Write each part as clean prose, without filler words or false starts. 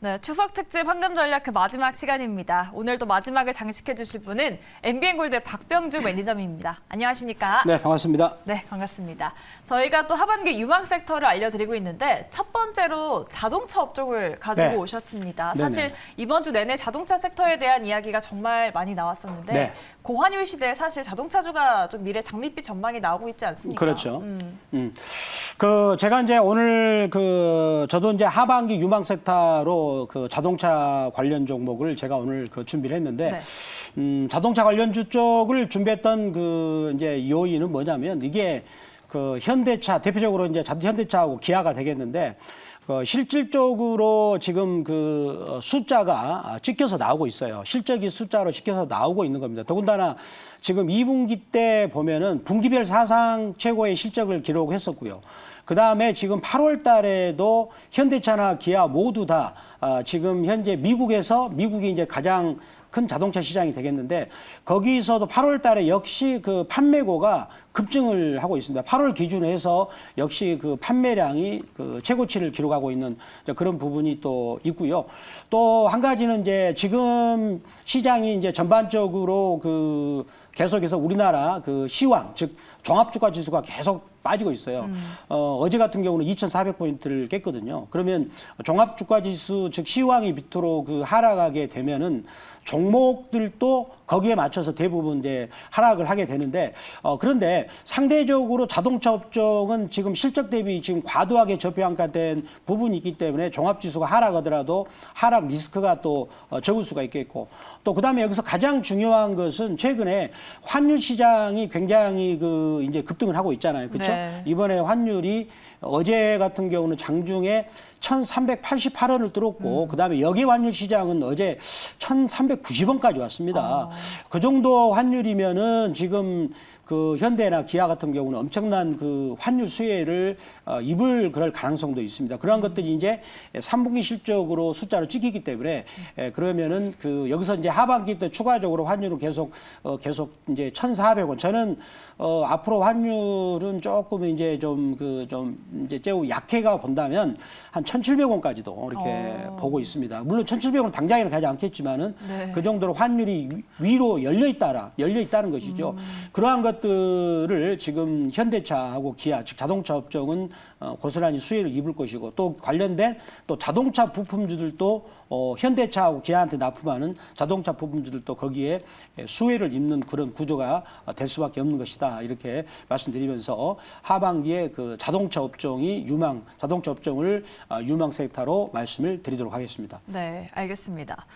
네, 추석 특집 황금 전략 그 마지막 시간입니다. 오늘도 마지막을 장식해 주실 분은 MBN골드 박병주 매니저입니다. 안녕하십니까? 네, 반갑습니다. 네, 반갑습니다. 저희가 또 하반기 유망 섹터를 알려드리고 있는데 첫 번째로 자동차 업종을 가지고 네. 오셨습니다. 네네. 사실 이번 주 내내 자동차 섹터에 대한 이야기가 정말 많이 나왔었는데 네. 고환율 시대에 사실 자동차주가 좀 미래 장밋빛 전망이 나오고 있지 않습니까? 그렇죠. 제가 이제 오늘 저도 이제 하반기 유망 섹터로 자동차 관련 종목을 제가 오늘 준비를 했는데, 네. 자동차 관련주 쪽을 준비했던 이제 요인은 뭐냐면 이게 현대차, 대표적으로 이제 현대차하고 기아가 되겠는데, 실질적으로 지금 숫자가 찍혀서 나오고 있어요. 실적이 숫자로 찍혀서 나오고 있는 겁니다. 더군다나 지금 2분기 때 보면은 분기별 사상 최고의 실적을 기록했었고요. 그 다음에 지금 8월 달에도 현대차나 기아 모두 다 지금 현재 미국이 이제 가장 큰 자동차 시장이 되겠는데 거기서도 8월 달에 역시 판매고가 급증을 하고 있습니다. 8월 기준으로 해서 역시 판매량이 최고치를 기록하고 있는 그런 부분이 또 있고요. 또 한 가지는 이제 지금 시장이 이제 전반적으로 계속해서 우리나라 시황, 즉 종합주가 지수가 계속 빠지고 있어요. 어제 같은 경우는 2,400포인트를 깼거든요. 그러면 종합주가 지수, 즉 시황이 밑으로 하락하게 되면은 종목들도 거기에 맞춰서 대부분 이제 하락을 하게 되는데, 그런데 상대적으로 자동차 업종은 지금 실적 대비 지금 과도하게 저평가된 부분이 있기 때문에 종합지수가 하락하더라도 하락 리스크가 또 적을 수가 있겠고, 또 그다음에 여기서 가장 중요한 것은 최근에 환율 시장이 굉장히 이제 급등을 하고 있잖아요. 그렇죠? 네. 이번에 환율이 어제 같은 경우는 장중에 1,388원을 뚫었고 그다음에 역외 환율 시장은 어제 1,390원까지 왔습니다. 그 정도 환율이면은 지금 현대나 기아 같은 경우는 엄청난 환율 수혜를 입을 그럴 가능성도 있습니다. 그러한 것들이 이제 3분기 실적으로 숫자로 찍히기 때문에 그러면은 여기서 이제 하반기 때 추가적으로 환율은 계속 이제 1,400원. 저는 앞으로 환율은 조금 이제 이제 좀 약해가 본다면 한 1,700원까지도 이렇게 보고 있습니다. 물론 1,700원 당장에는 가지 않겠지만은 네. 그 정도로 환율이 위로 열려 있다는 것이죠. 그러한 것들을 지금 현대차하고 기아, 즉 자동차 업종은 고스란히 수혜를 입을 것이고, 또 관련된 또 자동차 부품주들도 현대차하고 기아한테 납품하는 자동차 부품주들도 거기에 수혜를 입는 그런 구조가 될 수밖에 없는 것이다. 이렇게 말씀드리면서 하반기에 자동차 업종을 유망 섹터로 말씀을 드리도록 하겠습니다. 네, 알겠습니다.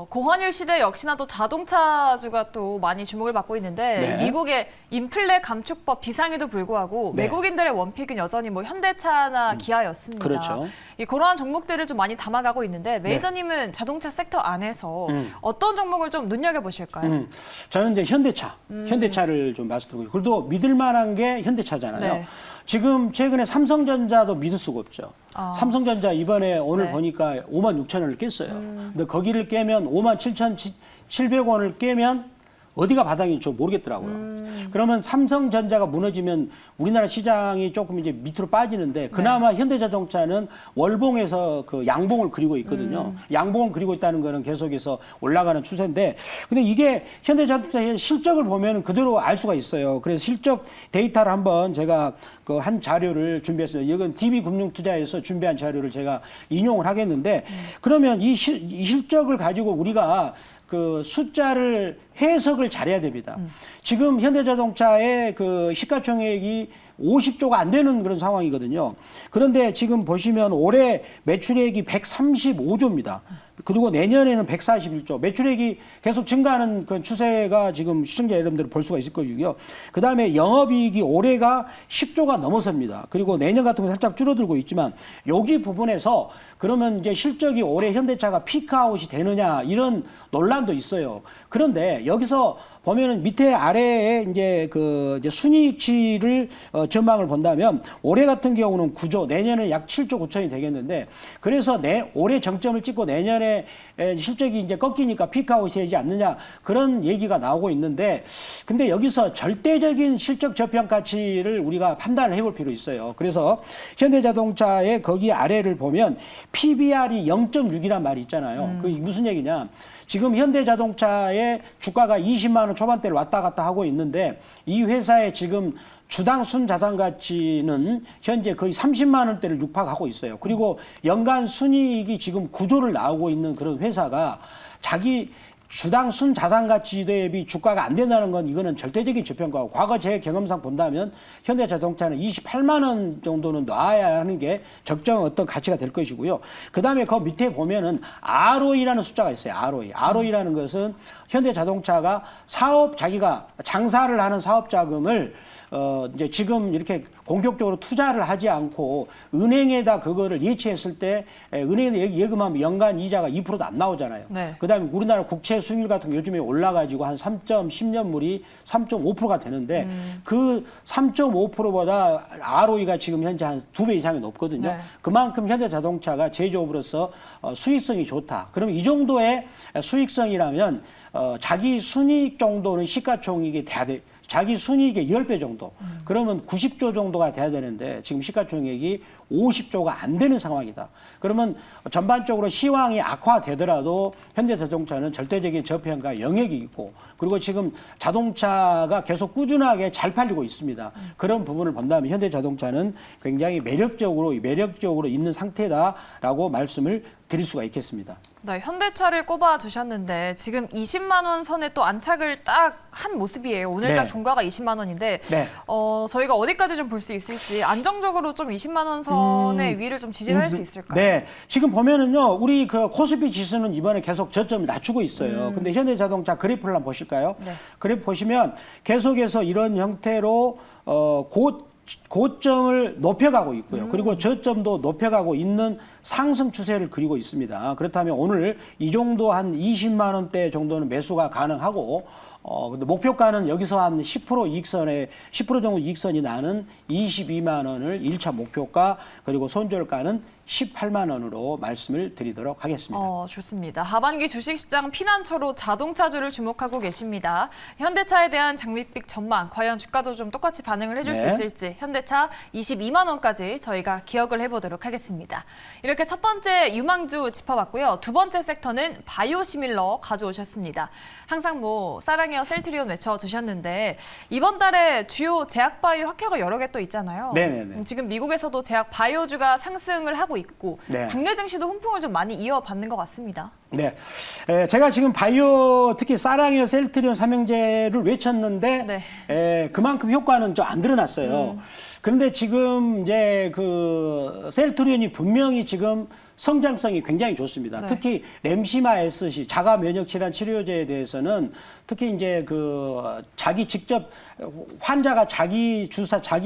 고환율 시대 역시나 또 자동차주가 또 많이 주목을 받고 있는데 네. 미국의 인플레 감축법 비상에도 불구하고 네. 외국인들의 원픽은 여전히 현대차나 기아였습니다. 그렇죠. 그러한 종목들을 좀 많이 담아가고 있는데 매니저님은 자동차 섹터 안에서 어떤 종목을 좀 눈여겨보실까요? 저는 이제 현대차를 좀 말씀드리고, 그래도 믿을 만한 게 현대차잖아요. 네. 지금 최근에 삼성전자도 믿을 수가 없죠. 삼성전자 이번에 오늘 네. 보니까 56,000원을 깼어요. 근데 거기를 깨면 57,700원을 깨면 어디가 바닥인지 좀 모르겠더라고요. 그러면 삼성전자가 무너지면 우리나라 시장이 조금 이제 밑으로 빠지는데, 그나마 현대자동차는 월봉에서 양봉을 그리고 있거든요. 양봉을 그리고 있다는 거는 계속해서 올라가는 추세인데, 근데 이게 현대자동차의 실적을 보면 그대로 알 수가 있어요. 그래서 실적 데이터를 한번 제가 한 자료를 준비했어요. 이건 DB금융투자에서 준비한 자료를 제가 인용을 하겠는데, 그러면 이 실적을 가지고 우리가 숫자를 해석을 잘해야 됩니다. 지금 현대자동차의 시가총액이 50조가 안 되는 그런 상황이거든요. 그런데 지금 보시면 올해 매출액이 135조입니다. 그리고 내년에는 141조. 매출액이 계속 증가하는 그 추세가 지금 시청자 여러분들 볼 수가 있을 것이고요. 그 다음에 영업이익이 올해가 10조가 넘어섭니다. 그리고 내년 같은 거 살짝 줄어들고 있지만, 여기 부분에서 그러면 이제 실적이 올해 현대차가 피크아웃이 되느냐, 이런 논란도 있어요. 그런데 여기서 보면은 밑에 아래에 이제 순이익치를 전망을 본다면 올해 같은 경우는 9조, 내년은 약 7조 9천이 되겠는데 그래서 올해 정점을 찍고 내년에 실적이 이제 꺾이니까 피크아웃이 되지 않느냐 그런 얘기가 나오고 있는데 근데 여기서 절대적인 실적 저평 가치를 우리가 판단을 해볼 필요 있어요. 그래서 현대자동차의 거기 아래를 보면 PBR이 0.6이란 말이 있잖아요. 그게 무슨 얘기냐? 지금 현대자동차의 주가가 20만 원 초반대를 왔다 갔다 하고 있는데 이 회사의 지금 주당 순자산 가치는 현재 거의 30만 원대를 육박하고 있어요. 그리고 연간 순이익이 지금 9조를 나오고 있는 그런 회사가 자기 주당 순자산 가치 대비 주가가 안 된다는 건 이거는 절대적인 저평가고 과거 제 경험상 본다면 현대자동차는 28만 원 정도는 놔야 하는 게 적정 어떤 가치가 될 것이고요. 그다음에 그 밑에 보면은 ROE라는 숫자가 있어요. ROE라는 것은 현대자동차가 자기가 장사를 하는 사업 자금을 이제 지금 이렇게 공격적으로 투자를 하지 않고 은행에다 그거를 예치했을 때 은행에 예금하면 연간 이자가 2%도 안 나오잖아요. 네. 그다음에 우리나라 국채 수익률 같은 거 요즘에 올라가지고 한 10년물이 3.5%가 되는데 그 3.5%보다 ROE가 지금 현재 한 2배 이상이 높거든요. 네. 그만큼 현대자동차가 제조업으로서 수익성이 좋다. 그럼 이 정도의 수익성이라면 자기 순이익 정도는 시가총액이 돼야 돼. 자기 순이익의 10배 정도. 그러면 90조 정도가 돼야 되는데 지금 시가총액이 50조가 안 되는 상황이다. 그러면 전반적으로 시황이 악화되더라도 현대자동차는 절대적인 저평가 영역이 있고 그리고 지금 자동차가 계속 꾸준하게 잘 팔리고 있습니다. 그런 부분을 본다면 현대자동차는 굉장히 매력적으로 있는 상태다라고 말씀을 드릴 수가 있겠습니다. 네, 현대차를 꼽아 두셨는데 지금 20만 원 선에 또 안착을 딱 한 모습이에요. 오늘 네. 딱 종가가 20만 원인데 네. 저희가 어디까지 좀 볼 수 있을지 안정적으로 좀 20만 원 선의 위를 좀 지지를 할 수 있을까요? 네. 지금 보면은요, 우리 그 코스피 지수는 이번에 계속 저점을 낮추고 있어요. 근데 현대자동차 그래프를 한번 보실까요? 네. 그래프 보시면 계속해서 이런 형태로 고점을 높여가고 있고요. 그리고 저점도 높여가고 있는 상승 추세를 그리고 있습니다. 그렇다면 오늘 이 정도 한 20만 원대 정도는 매수가 가능하고 근데 목표가는 여기서 한 10% 이익선에 10% 정도 이익선이 나는 22만 원을 1차 목표가 그리고 손절가는 18만 원으로 말씀을 드리도록 하겠습니다. 좋습니다. 하반기 주식시장 피난처로 자동차주를 주목하고 계십니다. 현대차에 대한 장밋빛 전망, 과연 주가도 좀 똑같이 반응을 해줄 수 네. 있을지 현대차 22만 원까지 저희가 기억을 해보도록 하겠습니다. 이렇게 첫 번째 유망주 짚어봤고요. 두 번째 섹터는 바이오시밀러 가져오셨습니다. 항상 사랑해요 셀트리온 외쳐주셨는데 이번 달에 주요 제약바이오 학회가 여러 개 또 있잖아요. 네네네. 지금 미국에서도 제약 바이오주가 상승을 하고 있고 네. 국내 증시도 훈풍을 좀 많이 이어받는 것 같습니다. 네. 제가 지금 바이오 특히 사랑해요 셀트리온 삼형제를 외쳤는데 그만큼 효과는 좀 안 드러났어요. 그런데 지금 이제 그 셀트리온이 분명히 지금 성장성이 굉장히 좋습니다. 네. 특히 렘시마 SC 자가 면역 질환 치료제에 대해서는 특히 이제 그 자기 직접 환자가 자기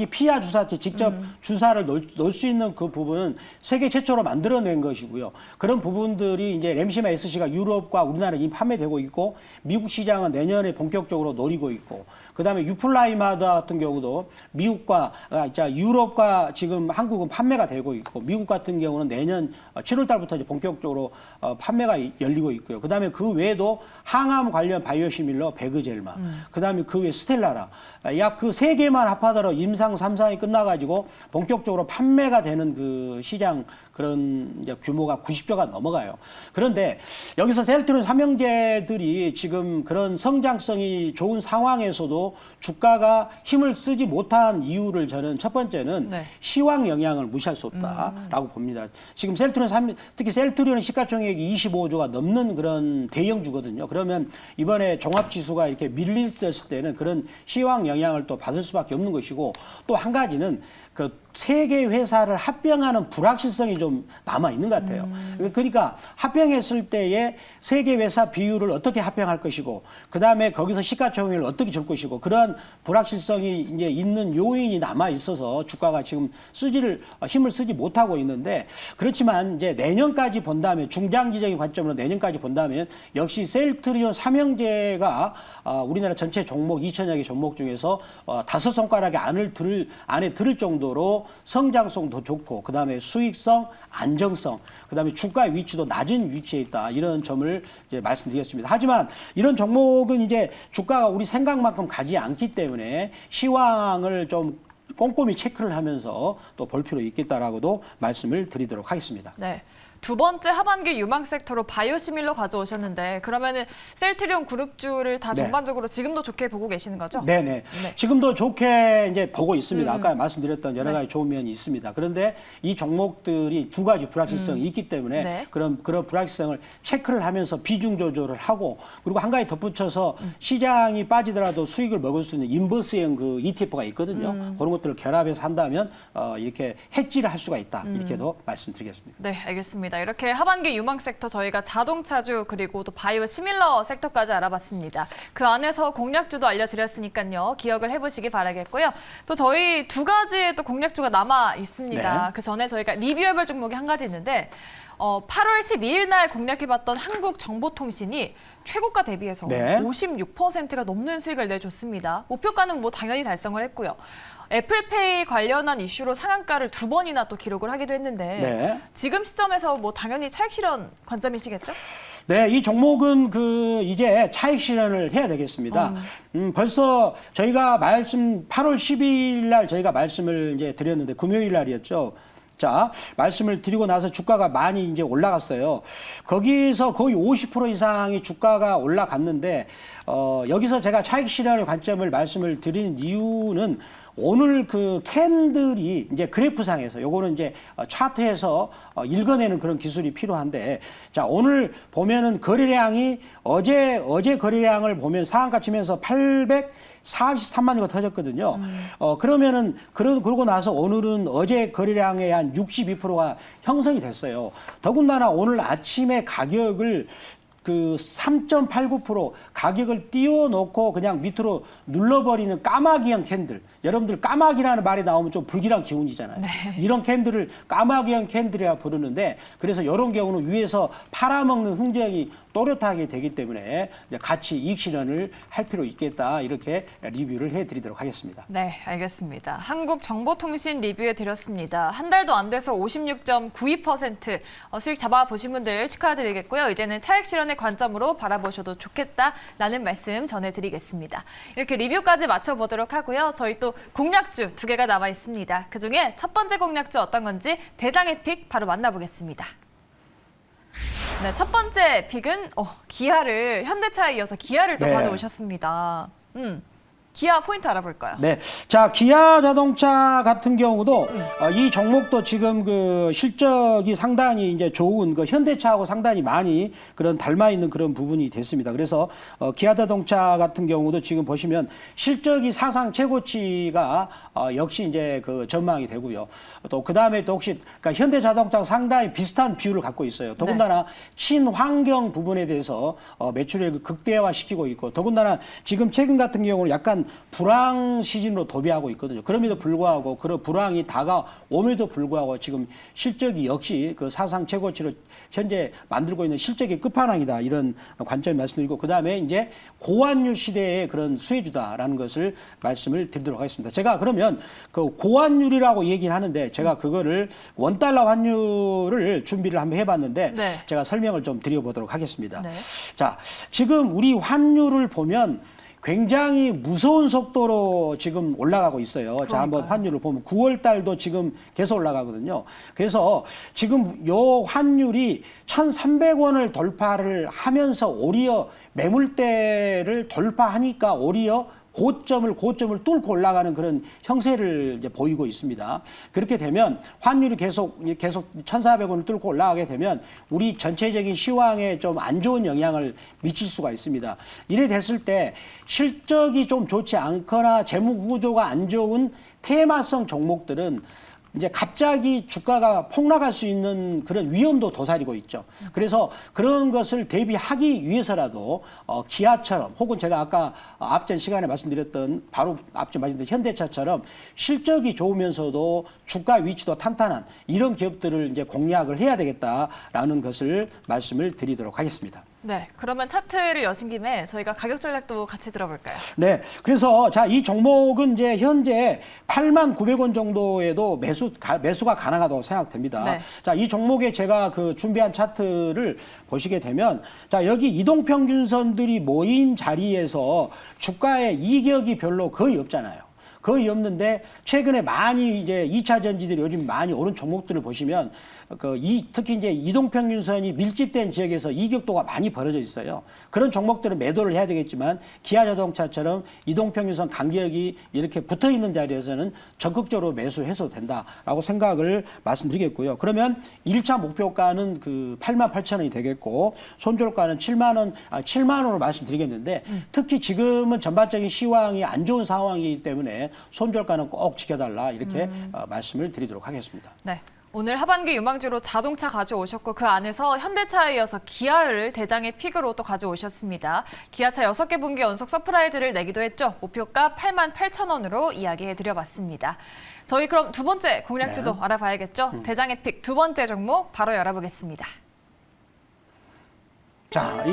피하 주사제 직접 주사를 놓을 수 있는 그 부분은 세계 최초로 만들어낸 것이고요. 그런 부분들이 이제 렘시마 SC가 유럽과 우리나라에 이미 판매되고 있고 미국 시장은 내년에 본격적으로 노리고 있고 그다음에 유플라이마드 같은 경우도 유럽과 지금 한국은 판매가 되고 있고 미국 같은 경우는 내년 7월 달부터 이제 본격적으로 판매가 열리고 있고요. 그다음에 그 외에도 항암 관련 바이오시밀러 베그젤마, 그다음에 그 외 스텔라라 약 그 세 개만 합하더라도 임상 3상이 끝나가지고 본격적으로 판매가 되는 그 시장 그런 이제 규모가 90조가 넘어가요. 그런데 여기서 셀트리온 삼형제들이 지금 그런 성장성이 좋은 상황에서도 주가가 힘을 쓰지 못한 이유를 저는 첫 번째는 시황 영향을 무시할 수 없다라고 봅니다. 지금 특히 셀트리온은 시가총액이 25조가 넘는 그런 대형주거든요. 그러면 이번에 종합지수가 이렇게 밀렸을 때는 그런 시황 영향을 또 받을 수밖에 없는 것이고 또 한 가지는 그 세 개 회사를 합병하는 불확실성이 좀 남아 있는 것 같아요. 그러니까 합병했을 때에 세 개 회사 비율을 어떻게 합병할 것이고, 그 다음에 거기서 시가총액을 어떻게 줄 것이고, 것이고 그러한 불확실성이 이제 있는 요인이 남아 있어서 주가가 지금 힘을 쓰지 못하고 있는데 그렇지만 이제 내년까지 본다면 중장기적인 관점으로 내년까지 본다면 역시 셀트리온 삼형제가 우리나라 전체 종목 2천여 개 종목 중에서 5손가락에 안에 들을 정도로 성장성도 좋고 그다음에 수익성, 안정성, 그다음에 주가 위치도 낮은 위치에 있다 이런 점을 이제 말씀드리겠습니다. 하지만 이런 종목은 이제 주가가 우리 생각만큼 가지 않기 때문에 시황을 좀 꼼꼼히 체크를 하면서 또 볼 필요 있겠다라고도 말씀을 드리도록 하겠습니다. 네. 두 번째 하반기 유망 섹터로 바이오시밀러 가져오셨는데 그러면은 셀트리온 그룹주를 다 네. 전반적으로 지금도 좋게 보고 계시는 거죠? 네네. 네. 지금도 좋게 이제 보고 있습니다. 아까 말씀드렸던 여러 가지 좋은 면이 있습니다. 그런데 이 종목들이 두 가지 불확실성이 있기 때문에 네. 그런 불확실성을 체크를 하면서 비중 조절을 하고 그리고 한 가지 덧붙여서 시장이 빠지더라도 수익을 먹을 수 있는 인버스형 그 ETF가 있거든요. 그런 것들을 결합해서 한다면 이렇게 해지를 할 수가 있다. 이렇게도 말씀드리겠습니다. 네, 알겠습니다. 이렇게 하반기 유망 섹터 저희가 자동차주 그리고 또 바이오 시밀러 섹터까지 알아봤습니다. 그 안에서 공략주도 알려드렸으니까요. 기억을 해보시기 바라겠고요. 또 저희 두 가지의 또 공략주가 남아 있습니다. 네. 그 전에 저희가 리뷰해볼 종목이 한 가지 있는데 8월 12일 날 공략해봤던 한국정보통신이 최고가 대비해서 네. 56%가 넘는 수익을 내줬습니다. 목표가는 뭐 당연히 달성을 했고요. 애플페이 관련한 이슈로 상한가를 2번이나 또 기록을 하기도 했는데 네. 지금 시점에서 뭐 당연히 차익 실현 관점이시겠죠? 네, 이 종목은 이제 차익 실현을 해야 되겠습니다. 벌써 저희가 8월 12일 날 저희가 말씀을 이제 드렸는데 금요일 날이었죠. 자, 말씀을 드리고 나서 주가가 많이 이제 올라갔어요. 거기서 거의 50% 이상이 주가가 올라갔는데, 여기서 제가 차익 실현의 관점을 말씀을 드리는 이유는 오늘 그 캔들이 이제 그래프상에서 요거는 이제 차트에서 읽어내는 그런 기술이 필요한데 자 오늘 보면은 거래량이 어제 거래량을 보면 상한가 치면서 843만 주가 터졌거든요. 그러면은 그러고 나서 오늘은 어제 거래량의 한 62%가 형성이 됐어요. 더군다나 오늘 아침에 가격을 3.89% 가격을 띄워놓고 그냥 밑으로 눌러버리는 까마귀형 캔들. 여러분들 까마귀라는 말이 나오면 좀 불길한 기운이잖아요. 네. 이런 캔들을 까마귀형 캔들이라 부르는데 그래서 이런 경우는 위에서 팔아먹는 흥정이 또렷하게 되기 때문에 같이 이익 실현을 할 필요 있겠다 이렇게 리뷰를 해드리도록 하겠습니다. 네, 알겠습니다. 한국정보통신 리뷰해 드렸습니다. 한 달도 안 돼서 56.92% 수익 잡아보신 분들 축하드리겠고요. 이제는 차익 실현의 관점으로 바라보셔도 좋겠다라는 말씀 전해드리겠습니다. 이렇게 리뷰까지 맞춰보도록 하고요. 저희 또 공략주 2개가 남아 있습니다. 그중에 첫 번째 공략주 어떤 건지 대장의 픽 바로 만나보겠습니다. 네, 첫 번째 픽은 기아를 현대차에 이어서 기아를 또 네. 가져오셨습니다. 기아 포인트 알아볼까요? 네. 자, 기아 자동차 같은 경우도 이 종목도 지금 그 실적이 상당히 이제 좋은 그 현대차하고 상당히 많이 그런 닮아 있는 그런 부분이 됐습니다. 그래서 기아 자동차 같은 경우도 지금 보시면 실적이 사상 최고치가 역시 이제 그 전망이 되고요. 또 그다음에 또 혹시 그러니까 현대 자동차랑 상당히 비슷한 비율을 갖고 있어요. 더군다나 친환경 부분에 대해서 매출액을 극대화시키고 있고 더군다나 지금 최근 같은 경우는 약간 불황 시즌으로 도배하고 있거든요. 그럼에도 불구하고 그런 불황이 다가옴에도 불구하고 지금 실적이 역시 그 사상 최고치로 현재 만들고 있는 실적의 끝판왕이다. 이런 관점을 말씀드리고 그다음에 이제 고환율 시대의 그런 수혜주다라는 것을 말씀을 드리도록 하겠습니다. 제가 그러면 그 고환율이라고 얘기를 하는데 제가 그거를 원달러 환율을 준비를 한번 해봤는데 네. 제가 설명을 좀 드려보도록 하겠습니다. 네. 자, 지금 우리 환율을 보면 굉장히 무서운 속도로 지금 올라가고 있어요. 자, 한번 환율을 보면 9월 달도 지금 계속 올라가거든요. 그래서 지금 요 환율이 1,300원을 돌파를 하면서 오히려 매물대를 돌파하니까 오히려 고점을 뚫고 올라가는 그런 형세를 이제 보이고 있습니다. 그렇게 되면 환율이 계속 1,400원을 뚫고 올라가게 되면 우리 전체적인 시황에 좀 안 좋은 영향을 미칠 수가 있습니다. 이래 됐을 때 실적이 좀 좋지 않거나 재무 구조가 안 좋은 테마성 종목들은 이제 갑자기 주가가 폭락할 수 있는 그런 위험도 도사리고 있죠. 그래서 그런 것을 대비하기 위해서라도 기아처럼 혹은 제가 아까 앞전 시간에 말씀드렸던 바로 앞전 말씀드린 현대차처럼 실적이 좋으면서도 주가 위치도 탄탄한 이런 기업들을 이제 공략을 해야 되겠다라는 것을 말씀을 드리도록 하겠습니다. 네, 그러면 차트를 여신 김에 저희가 가격 전략도 같이 들어볼까요? 네, 그래서 자, 이 종목은 이제 현재 89,000원 정도에도 매수가 가능하다고 생각됩니다. 네. 자, 이 종목에 제가 그 준비한 차트를 보시게 되면 자, 여기 이동평균선들이 모인 자리에서 주가의 이격이 별로 거의 없잖아요. 거의 없는데 최근에 많이 이제 2차 전지들이 요즘 많이 오른 종목들을 보시면 특히 이제 이동평균선이 밀집된 지역에서 이격도가 많이 벌어져 있어요. 그런 종목들은 매도를 해야 되겠지만 기아자동차처럼 이동평균선 간격이 이렇게 붙어 있는 자리에서는 적극적으로 매수해도 된다라고 생각을 말씀드리겠고요. 그러면 1차 목표가는 그 88,000원이 되겠고 손절가는 7만 원으로 말씀드리겠는데 특히 지금은 전반적인 시황이 안 좋은 상황이기 때문에 손절가는 꼭 지켜달라 이렇게 말씀을 드리도록 하겠습니다. 네. 오늘 하반기 유망주로 자동차 가져오셨고 그 안에서 현대차에 이어서 기아를 대장의 픽으로 또 가져오셨습니다. 기아차 6개 분기 연속 서프라이즈를 내기도 했죠. 목표가 88,000원으로 이야기해드려봤습니다. 저희 그럼 두 번째 공략주도 네. 알아봐야겠죠. 대장의 픽 두 번째 종목 바로 열어보겠습니다. 자,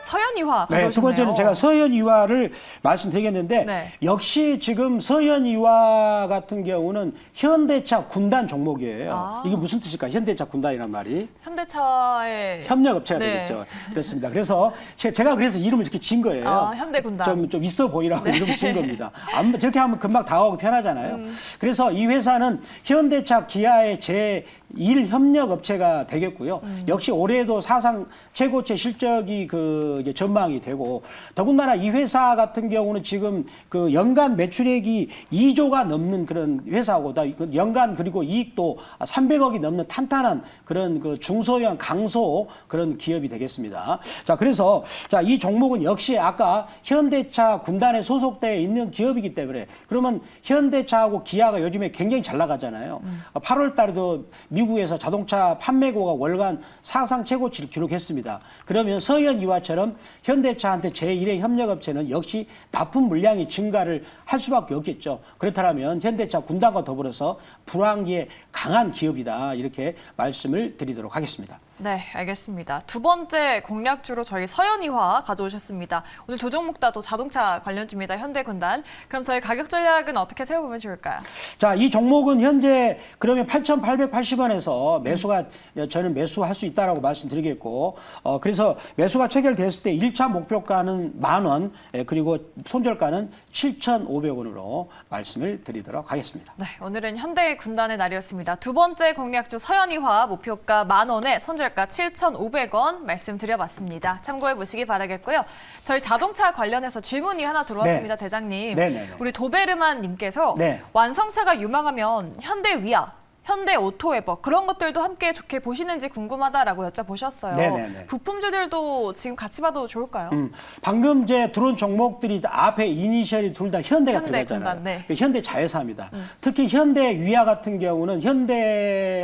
서현이화 가져오셨네요. 네, 두 번째는 제가 서현이화를 말씀드리겠는데 네. 역시 지금 서현이화 같은 경우는 현대차 군단 종목이에요. 아. 이게 무슨 뜻일까? 현대차 군단이란 말이 현대차의 협력업체가 네. 되겠죠. 그렇습니다. 그래서 제가 그래서 이름을 이렇게 진 거예요. 현대군단. 좀 있어 보이라고 이름을 진 겁니다. 저렇게 하면 금방 다가오고 편하잖아요. 그래서 이 회사는 현대차 기아의 제1 협력업체가 되겠고요. 역시 올해도 사상 최고치 실적이 이제 전망이 되고 더군다나 이 회사 같은 경우는 지금 그 연간 매출액이 2조가 넘는 그런 회사고 연간 그리고 이익도 300억이 넘는 탄탄한 그런 그 중소형 강소 그런 기업이 되겠습니다. 자, 그래서 자, 이 종목은 역시 아까 현대차 군단에 소속되어 있는 기업이기 때문에 그러면 현대차하고 기아가 요즘에 굉장히 잘 나가잖아요. 8월 달에도 미국에서 자동차 판매고가 월간 사상 최고치를 기록했습니다. 그러면 서현이화처럼 현대차한테 제1의 협력업체는 역시 납품 물량이 증가를 할 수밖에 없겠죠. 그렇다면 현대차 군단과 더불어서 불황기에 강한 기업이다 이렇게 말씀을 드리도록 하겠습니다. 네, 알겠습니다. 두 번째 공략주로 저희 서현이화 가져오셨습니다. 오늘 두 종목 다 또 자동차 관련주입니다. 현대군단. 그럼 저희 가격 전략은 어떻게 세워보면 좋을까요? 자, 이 종목은 현재 그러면 8,880원에서 저는 매수할 수 있다라고 말씀드리겠고, 그래서 매수가 체결됐을 때 1차 목표가는 10,000원, 그리고 손절가는 7,500원으로 말씀을 드리도록 하겠습니다. 네, 오늘은 현대군단의 날이었습니다. 두 번째 공략주 서현이화 목표가 10,000원에 손절가 7,500원 말씀드려봤습니다. 참고해 보시기 바라겠고요. 저희 자동차 관련해서 질문이 하나 들어왔습니다, 네. 대장님. 네네네. 우리 도베르만 님께서 네. 완성차가 유망하면 현대위아, 현대오토웨버 그런 것들도 함께 좋게 보시는지 궁금하다라고 여쭤보셨어요. 네네네. 부품주들도 지금 같이 봐도 좋을까요? 방금 들어온 종목들이 앞에 이니셜이 둘 다 현대가 현대군단, 들어갔잖아요. 네. 현대자회사입니다. 특히 현대위아 같은 경우는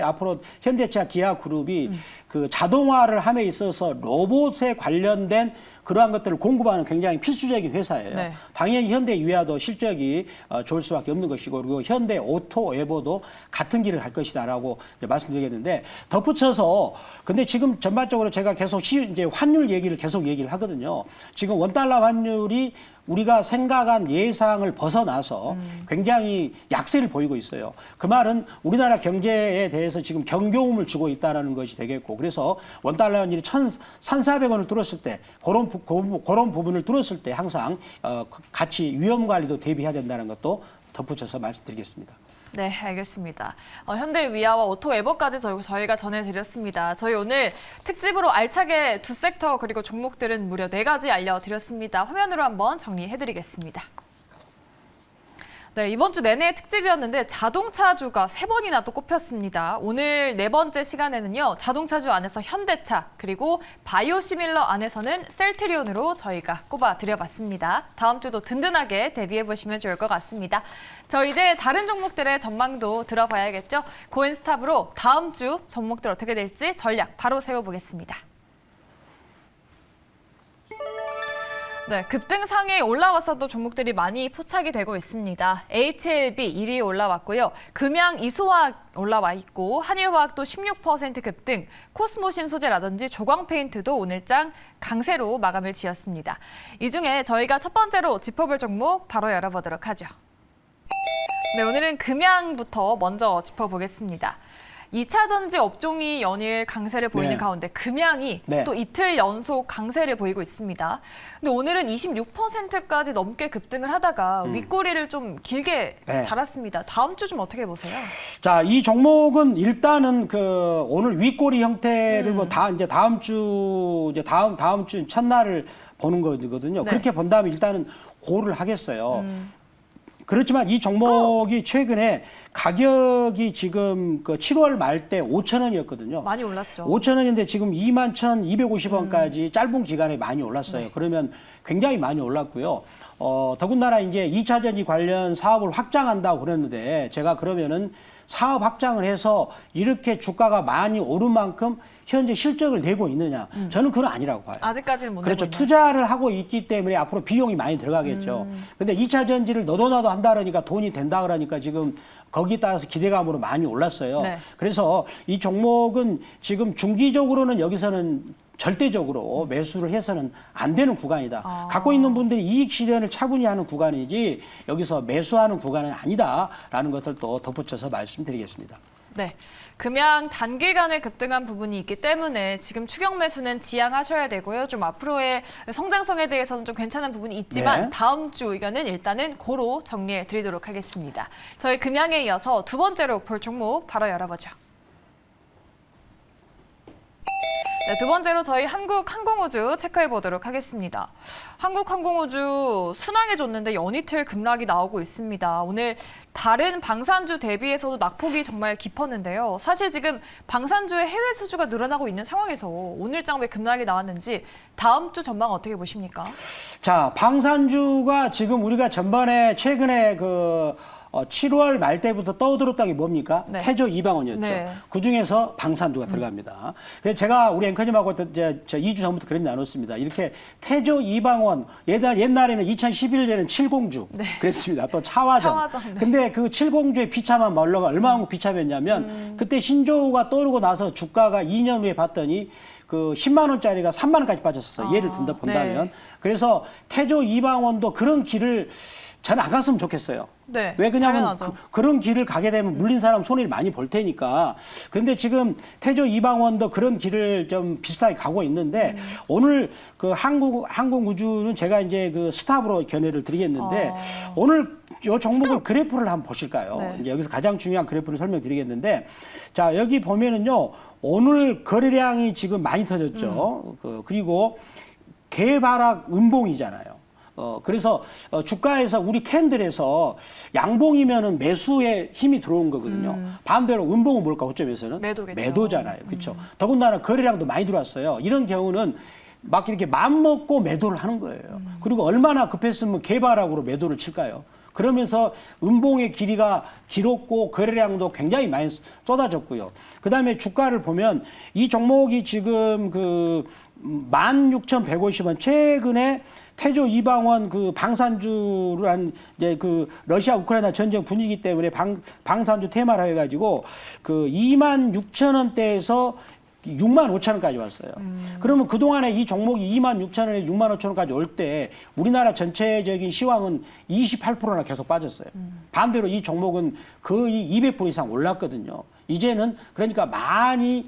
앞으로 현대차 기아 그룹이 그 자동화를 함에 있어서 로봇에 관련된 그러한 것들을 공급하는 굉장히 필수적인 회사예요. 네. 당연히 현대위아도 실적이 좋을 수밖에 없는 것이고 그리고 현대오토에버도 같은 길을 갈 것이다라고 말씀드리겠는데 덧붙여서 근데 지금 전반적으로 제가 계속 이제 환율 얘기를 계속 얘기를 하거든요. 지금 원달러 환율이 우리가 생각한 예상을 벗어나서 굉장히 약세를 보이고 있어요. 그 말은 우리나라 경제에 대해서 지금 경고음을 주고 있다는 것이 되겠고 그래서 원달러 환율이 1,400원을 뚫었을 때 그런 부분을 뚫었을 때 항상 같이 위험 관리도 대비해야 된다는 것도 덧붙여서 말씀드리겠습니다. 네, 알겠습니다. 현대위아와 오토웨버까지 저희가 전해드렸습니다. 저희 오늘 특집으로 알차게 두 섹터 그리고 종목들은 무려 4가지 알려드렸습니다. 화면으로 한번 정리해드리겠습니다. 네, 이번 주 내내 특집이었는데 자동차주가 3번이나 또 꼽혔습니다. 오늘 4번째 시간에는요. 자동차주 안에서 현대차, 그리고 바이오시밀러 안에서는 셀트리온으로 저희가 꼽아드려봤습니다. 다음 주도 든든하게 대비해보시면 좋을 것 같습니다. 저 이제 다른 종목들의 전망도 들어봐야겠죠. 고인스탑으로 다음 주 종목들 어떻게 될지 전략 바로 세워보겠습니다. 네, 급등상에 올라왔어도 종목들이 많이 포착이 되고 있습니다. HLB 1위에 올라왔고요. 금양 이소화학 올라와 있고 한일화학도 16% 급등, 코스모신 소재라든지 조광페인트도 오늘장 강세로 마감을 지었습니다. 이 중에 저희가 첫 번째로 짚어볼 종목 바로 열어보도록 하죠. 네, 오늘은 금양부터 먼저 짚어보겠습니다. 2차 전지 업종이 연일 강세를 보이는 네. 가운데 금양이 네. 또 이틀 연속 강세를 보이고 있습니다. 근데 오늘은 26%까지 넘게 급등을 하다가 윗꼬리를 좀 길게 네. 달았습니다. 다음 주 좀 어떻게 보세요? 자, 이 종목은 일단은 그 오늘 윗꼬리 형태를 뭐 이제 다음 주 첫날을 보는 거거든요. 네. 그렇게 본다면 일단은 고를 하겠어요. 그렇지만 이 종목이 최근에 가격이 지금 그 7월 말 때 5,000원이었거든요. 많이 올랐죠. 5,000원인데 지금 21,250원까지 짧은 기간에 많이 올랐어요. 네. 그러면 굉장히 많이 올랐고요. 더군다나 이제 2차 전지 관련 사업을 확장한다고 그랬는데 제가 그러면은 사업 확장을 해서 이렇게 주가가 많이 오른 만큼 현재 실적을 내고 있느냐? 저는 그건 아니라고 봐요. 아직까지는 못 그렇죠. 내고 있나요? 투자를 하고 있기 때문에 앞으로 비용이 많이 들어가겠죠. 근데 2차 전지를 너도 나도 한다 그러니까 돈이 된다 그러니까 지금 거기에 따라서 기대감으로 많이 올랐어요. 네. 그래서 이 종목은 지금 중기적으로는 여기서는 절대적으로 매수를 해서는 안 되는 구간이다. 갖고 있는 분들이 이익 실현을 차분히 하는 구간이지 여기서 매수하는 구간은 아니다라는 것을 또 덧붙여서 말씀드리겠습니다. 네, 금양 단기간에 급등한 부분이 있기 때문에 지금 추격 매수는 지양하셔야 되고요. 좀 앞으로의 성장성에 대해서는 좀 괜찮은 부분이 있지만 네. 다음 다음 주 의견은 일단은 고로 정리해 드리도록 하겠습니다. 저희 금양에 이어서 두 번째로 볼 종목 바로 열어보죠. 네, 두 번째로 저희 한국항공우주 체크해 보도록 하겠습니다. 한국항공우주 순항해줬는데 연이틀 급락이 나오고 있습니다. 오늘 다른 방산주 대비해서도 낙폭이 정말 깊었는데요. 사실 지금 방산주의 해외 수주가 늘어나고 있는 상황에서 오늘장 왜 급락이 나왔는지 다음 주 전망 어떻게 보십니까? 자, 방산주가 지금 우리가 전번에 최근에 7월 말 때부터 떠들었던 게 뭡니까? 네. 태조 이방원이었죠. 네. 그 중에서 방산주가 들어갑니다. 그래서 제가 우리 앵커님하고 이제 2주 전부터 그런 나눴습니다. 이렇게 태조 이방원, 옛날에는 2011년에는 칠공주 네. 그랬습니다. 또 차화정. 차화정, 네. 근데 그 칠공주의 비참한 말로가 얼마나 비참했냐면 그때 신조어가 떠오르고 나서 주가가 2년 후에 봤더니 그 10만 원짜리가 3만 원까지 빠졌었어요. 예를 든다 본다면. 네. 그래서 태조 이방원도 그런 길을 저는 안 갔으면 좋겠어요. 네, 왜 그냐면 당연하죠. 그런 길을 가게 되면 물린 사람 손해를 많이 볼 테니까. 근데 지금 태조 이방원도 그런 길을 좀 비슷하게 가고 있는데 오늘 그 항공우주는 제가 이제 그 스탑으로 견해를 드리겠는데 오늘 이 종목을 그래프를 한번 보실까요? 네. 이제 여기서 가장 중요한 그래프를 설명드리겠는데 자, 여기 보면은요. 오늘 거래량이 지금 많이 터졌죠. 그리고 개발학 음봉이잖아요. 그래서 주가에서 우리 캔들에서 양봉이면은 매수에 힘이 들어온 거거든요. 반대로 음봉은 뭘까 고점에서는 매도겠죠. 매도잖아요. 그렇죠. 더군다나 거래량도 많이 들어왔어요. 이런 경우는 막 이렇게 맘 먹고 매도를 하는 거예요. 그리고 얼마나 급했으면 개발학으로 매도를 칠까요? 그러면서 음봉의 길이가 길었고 거래량도 굉장히 많이 쏟아졌고요. 그다음에 주가를 보면 이 종목이 지금 16,150원 최근에 태조 이방원 그 방산주를 한 이제 그 러시아 우크라이나 전쟁 분위기 때문에 방산주 테마로 해가지고 그 26,000원대에서 65,000원까지 왔어요. 그러면 그동안에 이 종목이 26,000원에 65,000원까지 올 때 우리나라 전체적인 시황은 28%나 계속 빠졌어요. 반대로 이 종목은 거의 200% 이상 올랐거든요. 이제는 그러니까 많이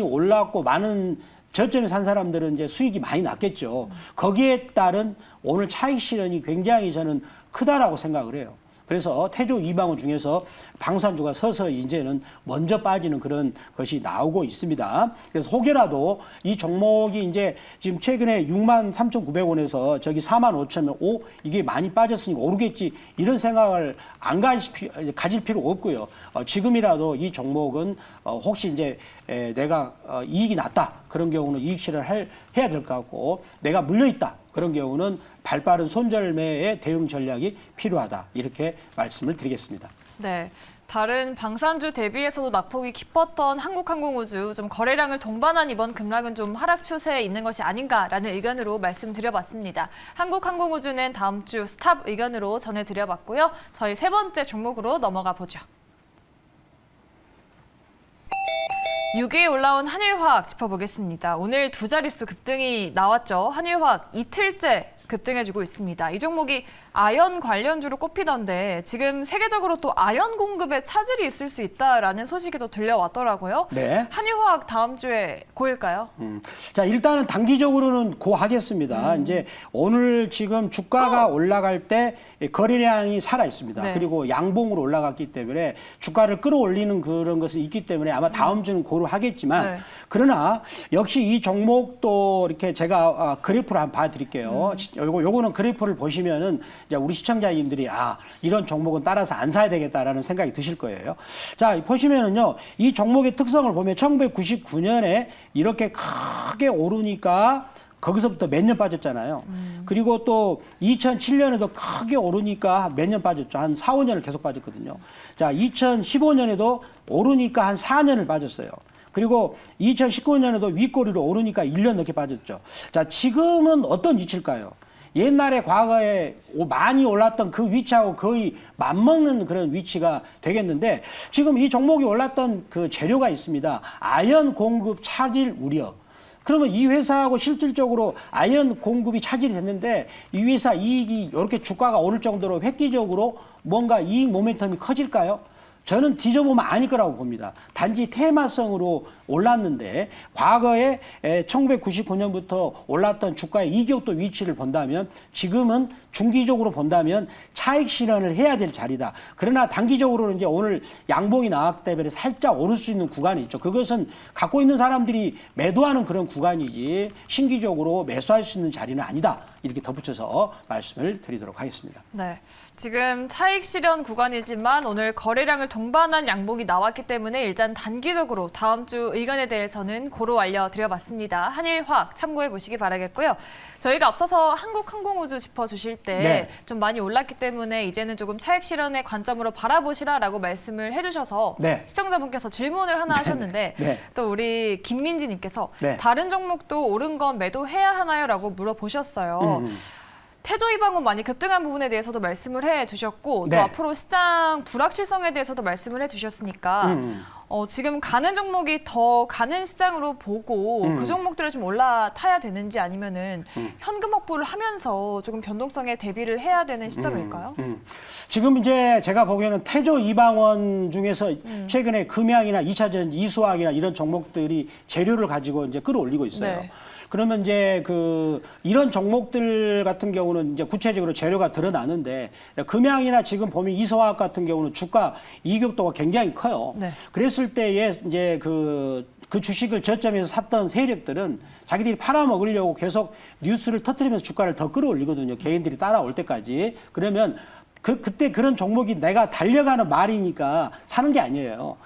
올랐고 많은 저점에 산 사람들은 이제 수익이 많이 났겠죠. 거기에 따른 오늘 차익 실현이 굉장히 저는 크다라고 생각을 해요. 그래서 태조 이방원 중에서 방산주가 서서히 이제는 먼저 빠지는 그런 것이 나오고 있습니다. 그래서 혹여라도 이 종목이 이제 지금 최근에 63,900원에서 저기 45,000원, 이게 많이 빠졌으니까 오르겠지 이런 생각을 안 가질 필요 없고요. 지금이라도 이 종목은 혹시 이제 내가 이익이 났다 그런 경우는 이익 실현을 해야 될 것 같고, 내가 물려 있다 그런 경우는 발빠른 손절매의 대응 전략이 필요하다 이렇게 말씀을 드리겠습니다. 네. 다른 방산주 대비해서도 낙폭이 깊었던 한국항공우주, 좀 거래량을 동반한 이번 급락은 좀 하락 추세에 있는 것이 아닌가라는 의견으로 말씀드려봤습니다. 한국항공우주는 다음 주 스탑 의견으로 전해드려봤고요. 저희 세 번째 종목으로 넘어가 보죠. 6위에 올라온 한일화학 짚어보겠습니다. 오늘 두 자릿수 급등이 나왔죠. 한일화학 이틀째 급등해주고 있습니다. 이 종목이 아연 관련주로 꼽히던데 지금 세계적으로 또 아연 공급에 차질이 있을 수 있다라는 소식이 또 들려왔더라고요. 네. 한일화학 다음 주에 고일까요? 자, 일단은 단기적으로는 고하겠습니다. 이제 오늘 지금 주가가 올라갈 때 거래량이 살아 있습니다. 네. 그리고 양봉으로 올라갔기 때문에 주가를 끌어올리는 그런 것이 있기 때문에 아마 다음 주는 고려하겠지만 네. 그러나 역시 이 종목도 이렇게 제가 그래프를 한번 봐드릴게요. 요거는 그래프를 보시면은 이제 우리 시청자님들이 이런 종목은 따라서 안 사야 되겠다라는 생각이 드실 거예요. 자, 보시면은요, 이 종목의 특성을 보면 1999년에 이렇게 크게 오르니까 거기서부터 몇 년 빠졌잖아요. 그리고 또 2007년에도 크게 오르니까 몇 년 빠졌죠. 한 4, 5년을 계속 빠졌거든요. 자, 2015년에도 오르니까 한 4년을 빠졌어요. 그리고 2019년에도 윗꼬리로 오르니까 1년 넘게 빠졌죠. 자, 지금은 어떤 위치일까요? 옛날에 과거에 많이 올랐던 그 위치하고 거의 맞먹는 그런 위치가 되겠는데, 지금 이 종목이 올랐던 그 재료가 있습니다. 아연 공급 차질 우려. 그러면 이 회사하고 실질적으로 아연 공급이 차질이 됐는데 이 회사 이익이 이렇게 주가가 오를 정도로 획기적으로 뭔가 이익 모멘텀이 커질까요? 저는 뒤져보면 아닐 거라고 봅니다. 단지 테마성으로 올랐는데 과거에 1999년부터 올랐던 주가의 이격도 위치를 본다면 지금은 중기적으로 본다면 차익 실현을 해야 될 자리다. 그러나 단기적으로는 이제 오늘 양봉이 나왔기 때문에 살짝 오를 수 있는 구간이 있죠. 그것은 갖고 있는 사람들이 매도하는 그런 구간이지 신기적으로 매수할 수 있는 자리는 아니다. 이렇게 덧붙여서 말씀을 드리도록 하겠습니다. 네, 지금 차익 실현 구간이지만 오늘 거래량을 동반한 양봉이 나왔기 때문에 일단 단기적으로 다음 주 의견에 대해서는 고로 알려드려봤습니다. 한일화학 참고해 보시기 바라겠고요. 저희가 앞서서 한국항공우주 짚어주실 때 좀 많이 올랐기 때문에 이제는 조금 차익 실현의 관점으로 바라보시라라고 말씀을 해주셔서 시청자분께서 질문을 하나 하셨는데 또 우리 김민지님께서 다른 종목도 오른 건 매도해야 하나요? 라고 물어보셨어요. 태조 이방원 많이 급등한 부분에 대해서도 말씀을 해주셨고 또 앞으로 시장 불확실성에 대해서도 말씀을 해주셨으니까 지금 가는 종목이 더 가는 시장으로 보고 그 종목들을 좀 올라타야 되는지 아니면은 현금 확보를 하면서 조금 변동성에 대비를 해야 되는 시점일까요? 지금 이제 제가 보기에는 태조 이방원 중에서 최근에 금양이나 2차전지 이수화학이나 이런 종목들이 재료를 가지고 이제 끌어올리고 있어요. 그러면 이제 이런 종목들 같은 경우는 이제 구체적으로 재료가 드러나는데, 금양이나 지금 보면 이수화학 같은 경우는 주가 이격도가 굉장히 커요. 그랬을 때에 이제 그 주식을 저점에서 샀던 세력들은 자기들이 팔아먹으려고 계속 뉴스를 터뜨리면서 주가를 더 끌어올리거든요. 개인들이 따라올 때까지. 그러면 그때 그런 종목이 내가 달려가는 말이니까 사는 게 아니에요.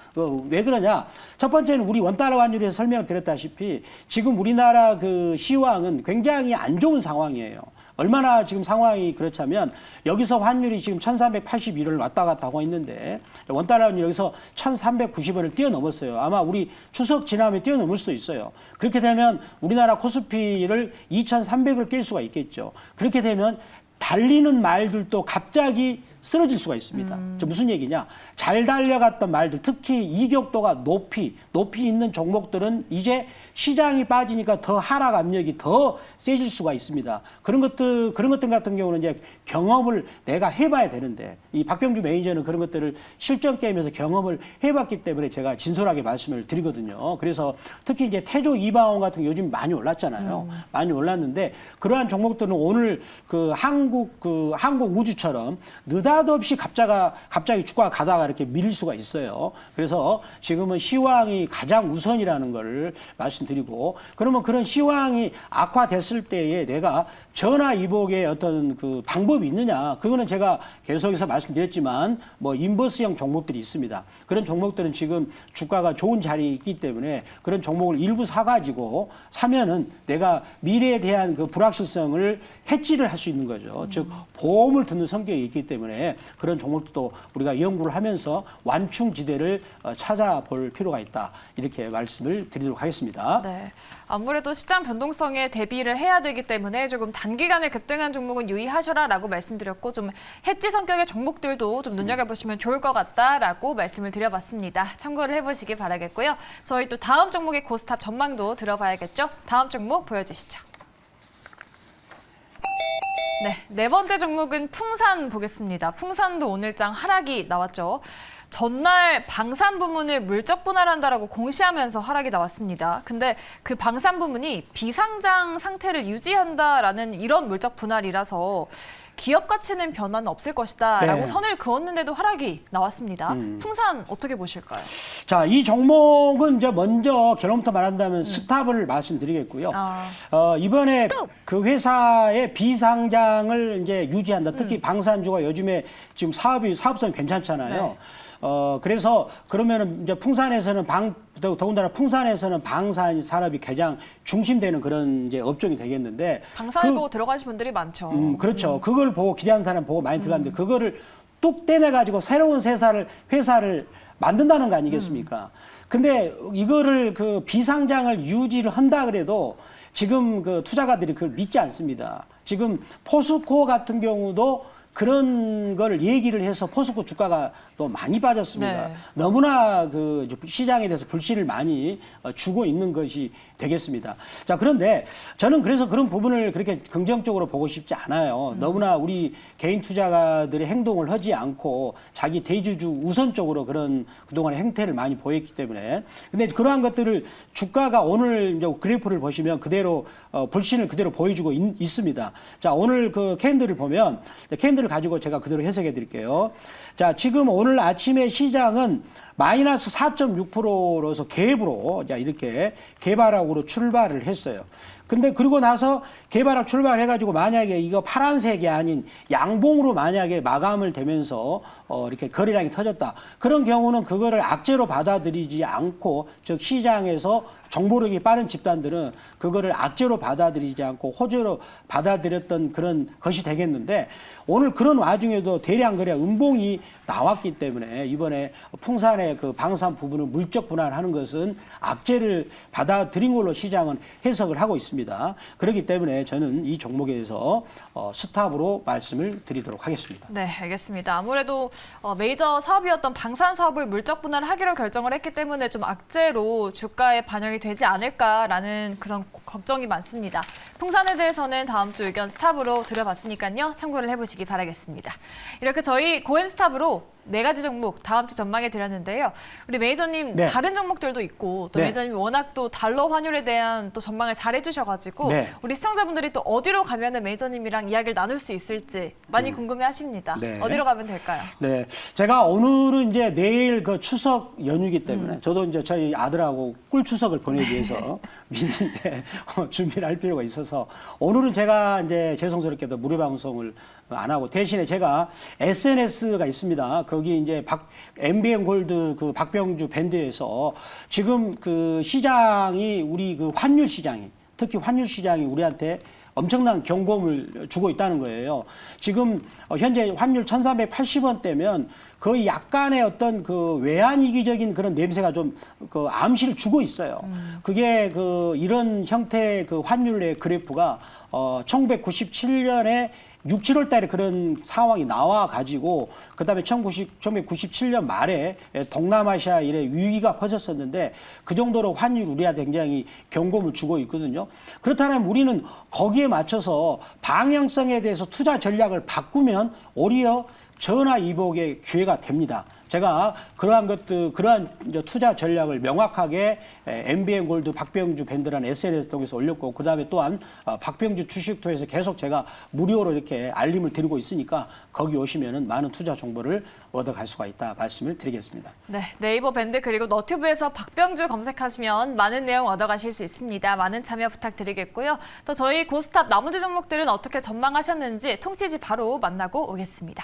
왜 그러냐? 첫 번째는 우리 원달러 환율에서 설명드렸다시피 지금 우리나라 그 시황은 굉장히 안 좋은 상황이에요. 얼마나 지금 상황이 그렇다면 여기서 환율이 지금 1381원을 왔다 갔다 하고 있는데 원달러 환율이 여기서 1390원을 뛰어넘었어요. 아마 우리 추석 지나면 뛰어넘을 수도 있어요. 그렇게 되면 우리나라 코스피를 2300을 깰 수가 있겠죠. 그렇게 되면 달리는 말들도 갑자기 쓰러질 수가 있습니다. 무슨 얘기냐? 잘 달려갔던 말들, 특히 이격도가 높이 있는 종목들은 이제 시장이 빠지니까 더 하락 압력이 더 세질 수가 있습니다. 그런 것들 같은 경우는 이제 경험을 내가 해봐야 되는데, 이 박병주 매니저는 그런 것들을 실전 게임에서 경험을 해봤기 때문에 제가 진솔하게 말씀을 드리거든요. 그래서 특히 이제 태조 이방원 같은 게 요즘 많이 올랐잖아요. 많이 올랐는데 그러한 종목들은 오늘 한국 우주처럼 느닷없이 갑자기 주가가 가다가 이렇게 밀릴 수가 있어요. 그래서 지금은 시황이 가장 우선이라는 걸 말씀드리고, 그러면 그런 시황이 악화됐을 때에 내가 전화 이복의 어떤 그 방법이 있느냐? 그거는 제가 계속해서 말씀드렸지만 뭐 인버스형 종목들이 있습니다. 그런 종목들은 지금 주가가 좋은 자리에 있기 때문에 그런 종목을 일부 사가지고 사면은 내가 미래에 대한 그 불확실성을 해지를 할 수 있는 거죠. 즉 보험을 듣는 성격이 있기 때문에 그런 종목도 우리가 연구를 하면서 완충지대를 찾아볼 필요가 있다. 이렇게 말씀을 드리도록 하겠습니다. 네, 아무래도 시장 변동성에 대비를 해야 되기 때문에 조금 단기간에 급등한 종목은 유의하셔라라고 말씀드렸고, 좀 해지 성격의 종목들도 좀 눈여겨보시면 좋을 것 같다라고 말씀을 드려봤습니다. 참고를 해보시기 바라겠고요. 저희 또 다음 종목의 고스탑 전망도 들어봐야겠죠. 다음 종목 보여주시죠. 네, 네 번째 종목은 풍산 보겠습니다. 풍산도 오늘장 하락이 나왔죠. 전날 방산 부문을 물적 분할한다라고 공시하면서 하락이 나왔습니다. 근데 그 방산 부문이 비상장 상태를 유지한다라는 이런 물적 분할이라서 기업 가치는 변화는 없을 것이다라고 네. 선을 그었는데도 하락이 나왔습니다. 풍산 어떻게 보실까요? 자, 이 종목은 이제 먼저 결론부터 말한다면 스탑을 말씀드리겠고요. 이번에 스톱! 그 회사의 비상장을 이제 유지한다. 특히 방산주가 요즘에 지금 사업성이 괜찮잖아요. 네. 그래서 그러면은 이제 풍산에서는 더군다나 풍산에서는 방산 산업이 가장 중심되는 그런 이제 업종이 되겠는데, 방산을 보고 들어가신 분들이 많죠. 그렇죠. 그걸 보고 기대하는 사람 보고 많이 들어갔는데 그거를 뚝 떼내가지고 새로운 회사를 만든다는 거 아니겠습니까? 근데 이거를 그 비상장을 유지를 한다 그래도 지금 그 투자가들이 그걸 믿지 않습니다. 지금 포스코 같은 경우도 그런 걸 얘기를 해서 포스코 주가가 또 많이 빠졌습니다. 네. 너무나 그 시장에 대해서 불신을 많이 주고 있는 것이 되겠습니다. 자, 그런데 저는 그래서 그런 부분을 그렇게 긍정적으로 보고 싶지 않아요. 너무나 우리 개인 투자가들의 행동을 하지 않고 자기 대주주 우선적으로 그런 그동안의 행태를 많이 보였기 때문에. 근데 그러한 것들을 주가가 오늘 이제 그래프를 보시면 그대로 불신을 그대로 보여주고 있습니다. 자, 오늘 그 캔들을 보면 캔들을 가지고 제가 그대로 해석해 드릴게요. 자, 지금 오늘 아침에 시장은 마이너스 4.6%로서 갭으로 이렇게 개발학으로 출발을 했어요. 근데 그러고 나서 개발학 출발해가지고 만약에 이거 파란색이 아닌 양봉으로 만약에 마감을 되면서 이렇게 거래량이 터졌다. 그런 경우는 그거를 악재로 받아들이지 않고, 즉 시장에서 정보력이 빠른 집단들은 그거를 악재로 받아들이지 않고 호재로 받아들였던 그런 것이 되겠는데, 오늘 그런 와중에도 대량 거래 음봉이 나왔기 때문에 이번에 풍산의 그 방산 부분을 물적 분할하는 것은 악재를 받아들인 걸로 시장은 해석을 하고 있습니다. 그렇기 때문에 저는 이 종목에 대해서 스탑으로 말씀을 드리도록 하겠습니다. 네, 알겠습니다. 아무래도 메이저 사업이었던 방산 사업을 물적 분할하기로 결정을 했기 때문에 좀 악재로 주가에 반영이 되지 않을까라는 그런 걱정이 많습니다. 풍산에 대해서는 다음 주 의견 스탑으로 드려봤으니까요. 참고를 해보시기 바라겠습니다. 이렇게 저희 고엔스탑으로 4가지 종목 다음 주 전망해 드렸는데요. 우리 매니저님 네. 다른 종목들도 있고 또 네. 매니저님이 워낙 또 달러 환율에 대한 또 전망을 잘 해주셔가지고 네. 우리 시청자분들이 또 어디로 가면은 매니저님이랑 이야기를 나눌 수 있을지 많이 궁금해하십니다. 네. 어디로 가면 될까요? 네, 제가 오늘은 이제 내일 그 추석 연휴이기 때문에 저도 이제 저희 아들하고 꿀 추석을 보내기 위해서 미리 준비를 할 필요가 있어서 오늘은 제가 이제 죄송스럽게도 무료 방송을 안 하고 대신에 제가 SNS가 있습니다. 거기 이제 MBN 골드 그 박병주 밴드에서 지금 그 시장이 우리 그 환율 시장이 특히 환율 시장이 우리한테 엄청난 경고음을 주고 있다는 거예요. 지금 현재 환율 1,380원대면 거의 약간의 어떤 그 외환위기적인 그런 냄새가 좀 그 암시를 주고 있어요. 그게 그 이런 형태의 그 환율의 그래프가 1997년에 6, 7월 달에 그런 상황이 나와가지고, 그 다음에 1997년 말에 동남아시아 일에 위기가 퍼졌었는데, 그 정도로 환율 우리한테 굉장히 경고음을 주고 있거든요. 그렇다면 우리는 거기에 맞춰서 방향성에 대해서 투자 전략을 바꾸면 오히려 전화 이복의 기회가 됩니다. 제가 그러한 이제 투자 전략을 명확하게 MBN 골드 박병주 밴드라는 SNS 통해서 올렸고, 그 다음에 또한 박병주 주식투에서 계속 제가 무료로 이렇게 알림을 드리고 있으니까 거기 오시면은 많은 투자 정보를 얻어갈 수가 있다 말씀을 드리겠습니다. 네, 네이버 밴드 그리고 너튜브에서 박병주 검색하시면 많은 내용 얻어가실 수 있습니다. 많은 참여 부탁드리겠고요. 또 저희 고스탑 나머지 종목들은 어떻게 전망하셨는지 통치지 바로 만나고 오겠습니다.